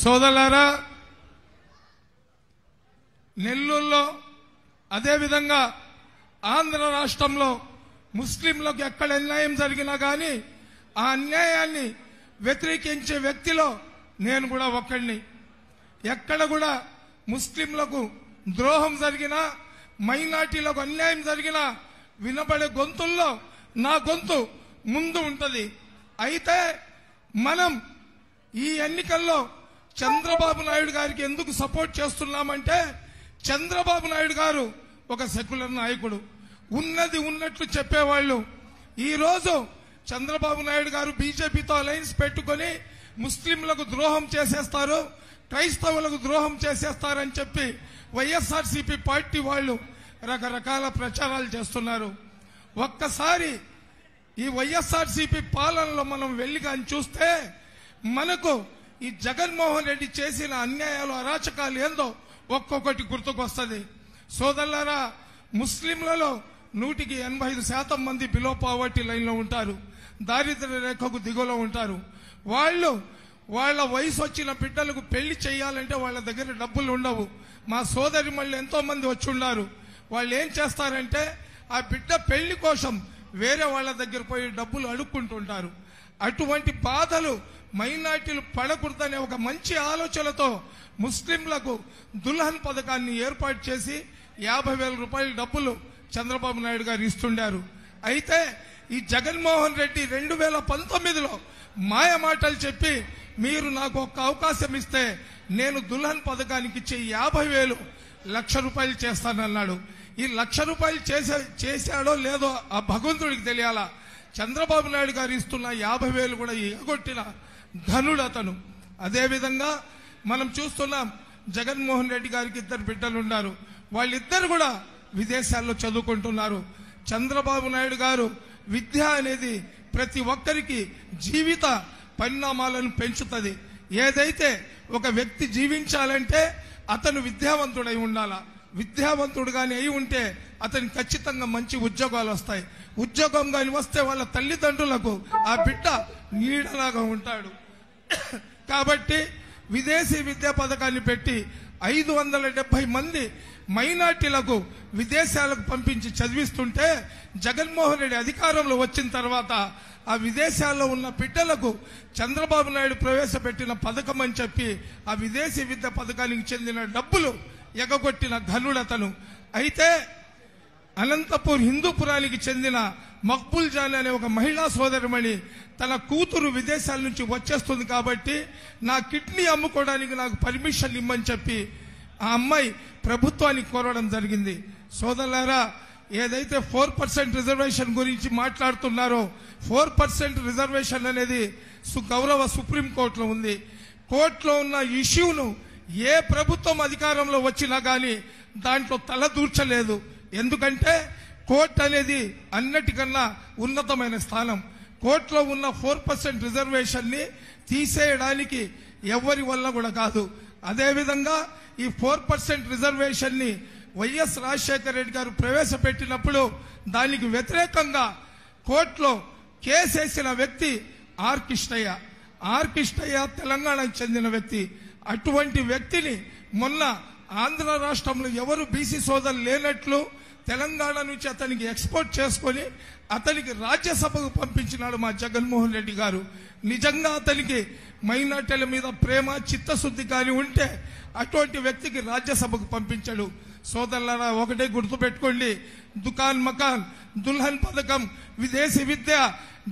సోదరులారా, నెల్లూరులో అదేవిధంగా ఆంధ్ర రాష్ట్రంలో ముస్లింలకు ఎక్కడ అన్యాయం జరిగినా కానీ ఆ అన్యాయాన్ని వ్యతిరేకించే వ్యక్తిలో నేను కూడా ఒక్కడిని. ఎక్కడ కూడా ముస్లింలకు ద్రోహం జరిగినా, మైనార్టీలకు అన్యాయం జరిగినా వినబడే గొంతుల్లో నా గొంతు ముందు ఉంటుంది. అయితే మనం ఈ ఎన్నికల్లో చంద్రబాబు నాయుడు గారికి ఎందుకు సపోర్ట్ చేస్తున్నామంటే, చంద్రబాబు నాయుడు గారు ఒక సెక్యులర్ నాయకుడు, ఉన్నది ఉన్నట్లు చెప్పేవాళ్ళు. ఈరోజు చంద్రబాబు నాయుడు గారు బీజేపీతో అలయన్స్ పెట్టుకుని ముస్లింలకు ద్రోహం చేసేస్తారు, క్రైస్తవులకు ద్రోహం చేసేస్తారని చెప్పి వైఎస్ఆర్సీపీ పార్టీ వాళ్ళు రకరకాల ప్రచారాలు చేస్తున్నారు. ఒక్కసారి ఈ వైఎస్ఆర్సీపీ పాలనలో మనం వెళ్లి కానీ చూస్తే మనకు ఈ జగన్మోహన్ రెడ్డి చేసిన అన్యాయాలు, అరాచకాలు ఏందో ఒక్కొక్కటి గుర్తుకొస్తుంది. సోదరులారా, ముస్లింలలో 185% మంది బిలో పావర్టీ లైన్లో ఉంటారు, దారిద్ర్య రేఖకు దిగువలో ఉంటారు. వాళ్ళ వయసు వచ్చిన బిడ్డలకు పెళ్లి చేయాలంటే వాళ్ళ దగ్గర డబ్బులు ఉండవు. మా సోదరి మళ్ళీ ఎంతో మంది వచ్చి ఉన్నారు. వాళ్ళు ఏం చేస్తారంటే ఆ బిడ్డ పెళ్లి కోసం వేరే వాళ్ళ దగ్గర పోయి డబ్బులు అడుక్కుంటుంటారు. అటువంటి బాధలు మైనార్టీలు పడకూడదనే ఒక మంచి ఆలోచనతో ముస్లింలకు దుల్హన్ పథకాన్ని ఏర్పాటు చేసి 50,000 రూపాయల డబ్బులు చంద్రబాబు నాయుడు గారు ఇస్తుండారు. అయితే ఈ జగన్మోహన్ రెడ్డి 2019లో మాయ మాటలు చెప్పి మీరు నాకు ఒక్క అవకాశం ఇస్తే నేను దుల్హన్ పథకానికి ఇచ్చే 50,000 1,00,000 చేస్తానన్నాడు. ఈ 1,00,000 రూపాయలు చేశాడో లేదో ఆ భగవంతుడికి తెలియాలా. చంద్రబాబు నాయుడు గారు ఇస్తున్న 50,000 కూడా ఎగొట్టిన ధనుడు అతను. అదేవిధంగా మనం చూస్తున్నాం, జగన్మోహన్ రెడ్డి గారికి 2 బిడ్డలు ఉన్నారు. వాళ్ళిద్దరు కూడా విదేశాల్లో చదువుకుంటున్నారు. చంద్రబాబు నాయుడు గారు విద్య అనేది ప్రతి ఒక్కరికి జీవిత పరిణామాలను పెంచుతుంది. ఏదైతే ఒక వ్యక్తి జీవించాలంటే అతను విద్యావంతుడై ఉండాలా. విద్యావంతుడుగానే అయి ఉంటే అతనికి ఖచ్చితంగా మంచి ఉద్యోగాలు వస్తాయి. ఉద్యోగం కానీ వస్తే వాళ్ళ తల్లిదండ్రులకు ఆ బిడ్డ నీడలాగా ఉంటాడు. కాబట్టి విదేశీ విద్యా పథకాన్ని పెట్టి 570 మంది మైనార్టీలకు విదేశాలకు పంపించి చదివిస్తుంటే జగన్మోహన్ రెడ్డి అధికారంలో వచ్చిన తర్వాత ఆ విదేశాల్లో ఉన్న బిడ్డలకు చంద్రబాబు నాయుడు ప్రవేశపెట్టిన పథకం అని చెప్పి ఆ విదేశీ విద్యా పథకానికి చెందిన డబ్బులు ఎగగొట్టిన ఘనుడతను. అయితే అనంతపూర్ హిందూపురానికి చెందిన మక్బుల్ జాన్ అనే ఒక మహిళా సోదరిమణి తన కూతురు విదేశాల నుంచి వచ్చేస్తుంది కాబట్టి నా కిడ్నీ అమ్ముకోవడానికి నాకు పర్మిషన్ ఇమ్మని చెప్పి ఆ అమ్మాయి ప్రభుత్వానికి కోరడం జరిగింది. సోదరులారా, ఏదైతే 4% రిజర్వేషన్ గురించి మాట్లాడుతున్నారో 4% రిజర్వేషన్ అనేది గౌరవ సుప్రీంకోర్టులో ఉంది. కోర్టులో ఉన్న ఇష్యూను ఏ ప్రభుత్వం అధికారంలో వచ్చినా కానీ దాంట్లో తలదూర్చలేదు. ఎందుకంటే కోర్టు అనేది అన్నిటికన్నా ఉన్నతమైన స్థానం. కోర్టులో ఉన్న 4% రిజర్వేషన్ ని తీసేయడానికి ఎవరి వల్ల కూడా కాదు. అదేవిధంగా ఈ 4% రిజర్వేషన్ ని వైఎస్ రాజశేఖర రెడ్డి గారు ప్రవేశపెట్టినప్పుడు దానికి వ్యతిరేకంగా కోర్టులో కేసేసిన వ్యక్తి ఆర్ కృష్ణయ్య తెలంగాణకు చెందిన వ్యక్తి. అటువంటి వ్యక్తిని మొన్న ఆంధ్ర రాష్ట్రంలో ఎవరు బీసీ సోదరులు లేనట్లు తెలంగాణ నుంచి అతనికి ఎక్స్పోర్ట్ చేసుకుని అతనికి రాజ్యసభకు పంపించినాడు మా జగన్మోహన్ రెడ్డి గారు. నిజంగా అతనికి మైనార్టీల మీద ప్రేమ, చిత్తశుద్ధి కానీ ఉంటే అటువంటి వ్యక్తికి రాజ్యసభకు పంపించాడు. సోదరులారా, ఒకటే గుర్తుపెట్టుకోండి, దుకాన్ మకాన్, దుల్హన్ పథకం, విదేశీ విద్య,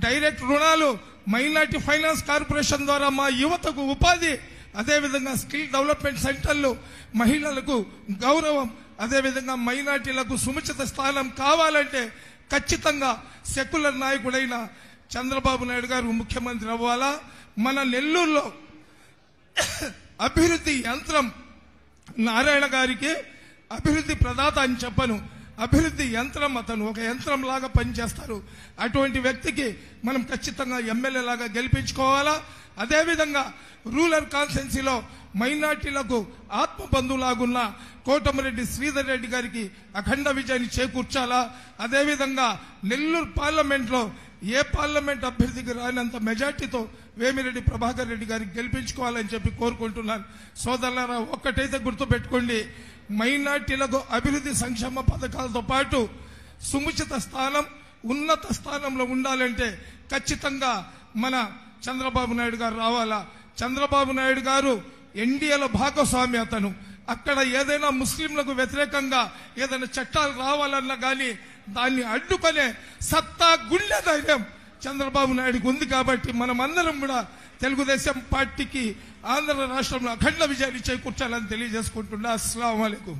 డైరెక్ట్ రుణాలు, మైనార్టీ ఫైనాన్స్ కార్పొరేషన్ ద్వారా మా యువతకు ఉపాధి, అదేవిధంగా స్కిల్ డెవలప్మెంట్ సెంటర్లు, మహిళలకు గౌరవం, అదేవిధంగా మైనార్టీలకు సముచిత స్థానం కావాలంటే ఖచ్చితంగా సెక్యులర్ నాయకుడైన చంద్రబాబు నాయుడు గారు ముఖ్యమంత్రి అవ్వాలా. మన నెల్లూరులో అభివృద్ధి యంత్రం నారాయణ గారికి అభివృద్ధి ప్రదాత అని చెప్పను, అభివృద్ధి యంత్రం అతను ఒక యంత్రం లాగా పనిచేస్తారు. అటువంటి వ్యక్తికి మనం ఖచ్చితంగా ఎమ్మెల్యే లాగా గెలిపించుకోవాలా. అదేవిధంగా రూరల్ కాన్స్టిట్యున్సీలో మైనార్టీలకు ఆత్మబంధువులాగున్న కోటమిరెడ్డి శ్రీధర్ రెడ్డి గారికి అఖండ విజయాన్ని చేకూర్చాలా. అదేవిధంగా నెల్లూరు పార్లమెంట్లో ఏ పార్లమెంట్ అభ్యర్థికి రానంత మెజార్టీతో వేమిరెడ్డి ప్రభాకర్ రెడ్డి గారికి గెలిపించుకోవాలని చెప్పి కోరుకుంటున్నాను. సోదరులారా, ఒక్కటైతే గుర్తుపెట్టుకోండి, మైనార్టీలకు అభివృద్ధి సంక్షేమ పథకాలతో పాటు సముచిత స్థానం, ఉన్నత స్థానంలో ఉండాలంటే ఖచ్చితంగా మన చంద్రబాబు నాయుడు గారు రావాలా. చంద్రబాబు నాయుడు గారు ఎన్డీఏలో భాగస్వామి. అతను అక్కడ ఏదైనా ముస్లింలకు వ్యతిరేకంగా ఏదైనా చట్టాలు రావాలన్నా కానీ దాన్ని అడ్డుకునే సత్తా, గుండె ధైర్యం చంద్రబాబు నాయుడుకి ఉంది. కాబట్టి మనమందరం కూడా తెలుగుదేశం పార్టీకి ఆంధ్ర రాష్ట్రంలో అఖండ విజయాన్ని చేకూర్చాలని తెలియజేసుకుంటున్నా. అస్సలాము అలైకుం.